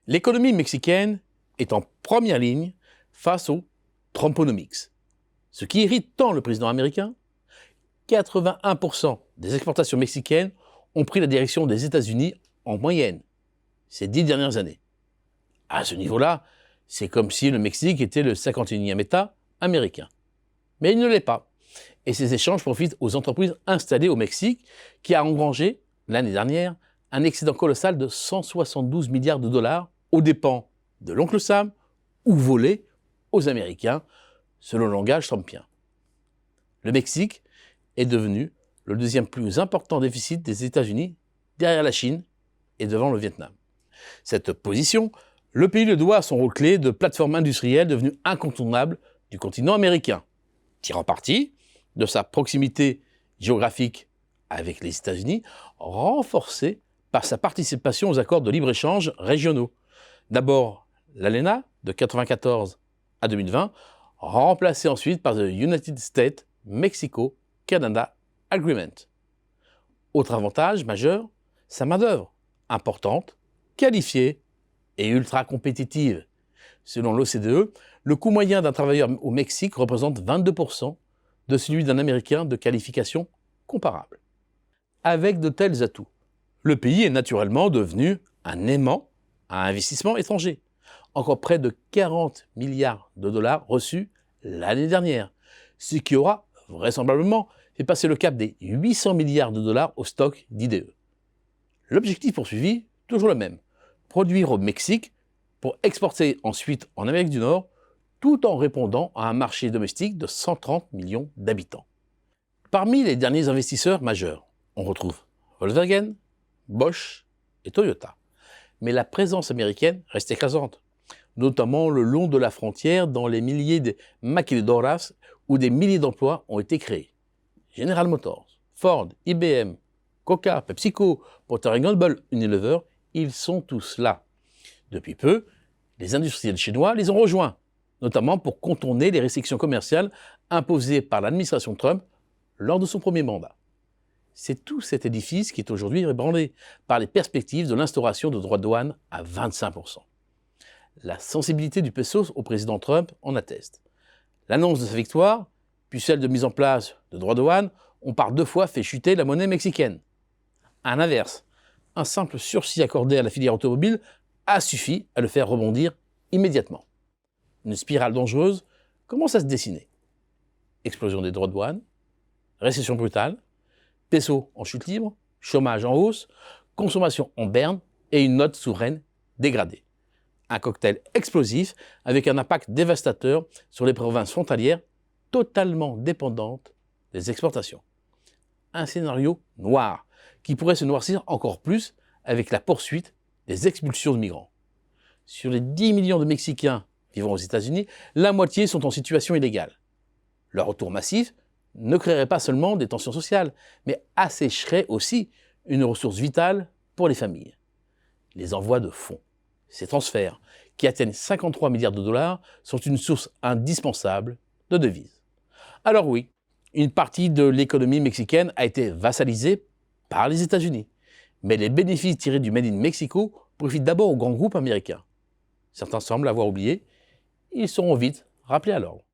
L'économie mexicaine est en première ligne face au Trumponomics. Ce qui irrite tant le président américain, 81% des exportations mexicaines ont pris la direction des États-Unis en moyenne ces 10 dernières années. À ce niveau-là, c'est comme si le Mexique était le 51e État américain. Mais il ne l'est pas. Et ces échanges profitent aux entreprises installées au Mexique qui a engrangé, l'année dernière, un excédent colossal de 172 milliards de dollars aux dépens de l'oncle Sam ou volés aux Américains, selon le langage trumpien. Le Mexique est devenu le deuxième plus important déficit des États-Unis, derrière la Chine et devant le Vietnam. Cette position, le pays le doit à son rôle clé de plateforme industrielle devenue incontournable du continent américain, tirant parti de sa proximité géographique avec les États-Unis, renforcée par sa participation aux accords de libre-échange régionaux. D'abord l'ALENA de 1994 à 2020, remplacée ensuite par le United States-Mexico-Canada Agreement. Autre avantage majeur, sa main-d'œuvre, importante, qualifiée et ultra compétitive. Selon l'OCDE, le coût moyen d'un travailleur au Mexique représente 22% de celui d'un Américain de qualification comparable. Avec de tels atouts, le pays est naturellement devenu un aimant à investissement étranger. Encore près de 40 milliards de dollars reçus l'année dernière, ce qui aura vraisemblablement fait passer le cap des 800 milliards de dollars au stock d'IDE. L'objectif poursuivi, toujours le même, produire au Mexique pour exporter ensuite en Amérique du Nord, tout en répondant à un marché domestique de 130 millions d'habitants. Parmi les derniers investisseurs majeurs, on retrouve Volkswagen, Bosch et Toyota. Mais la présence américaine reste écrasante, notamment le long de la frontière dans les milliers de maquiladoras où des milliers d'emplois ont été créés. General Motors, Ford, IBM, Coca, PepsiCo, Procter & Gamble, Unilever, ils sont tous là. Depuis peu, les industriels chinois les ont rejoints, notamment pour contourner les restrictions commerciales imposées par l'administration Trump lors de son premier mandat. C'est tout cet édifice qui est aujourd'hui ébranlé par les perspectives de l'instauration de droits de douane à 25%. La sensibilité du peso au président Trump en atteste. L'annonce de sa victoire, puis celle de mise en place de droits de douane, ont par deux fois fait chuter la monnaie mexicaine. À l'inverse, un simple sursis accordé à la filière automobile a suffi à le faire rebondir immédiatement. Une spirale dangereuse commence à se dessiner. Explosion des droits de douane, récession brutale, peso en chute libre, chômage en hausse, consommation en berne et une note souveraine dégradée. Un cocktail explosif avec un impact dévastateur sur les provinces frontalières totalement dépendantes des exportations. Un scénario noir qui pourrait se noircir encore plus avec la poursuite des expulsions de migrants. Sur les 10 millions de Mexicains vivant aux États-Unis, la moitié sont en situation illégale. Leur retour massif ne créerait pas seulement des tensions sociales, mais assécherait aussi une ressource vitale pour les familles. Les envois de fonds. Ces transferts, qui atteignent 53 milliards de dollars, sont une source indispensable de devises. Alors oui, une partie de l'économie mexicaine a été vassalisée par les États-Unis. Mais les bénéfices tirés du Made in Mexico profitent d'abord aux grands groupes américains. Certains semblent avoir oublié, ils seront vite rappelés à l'ordre.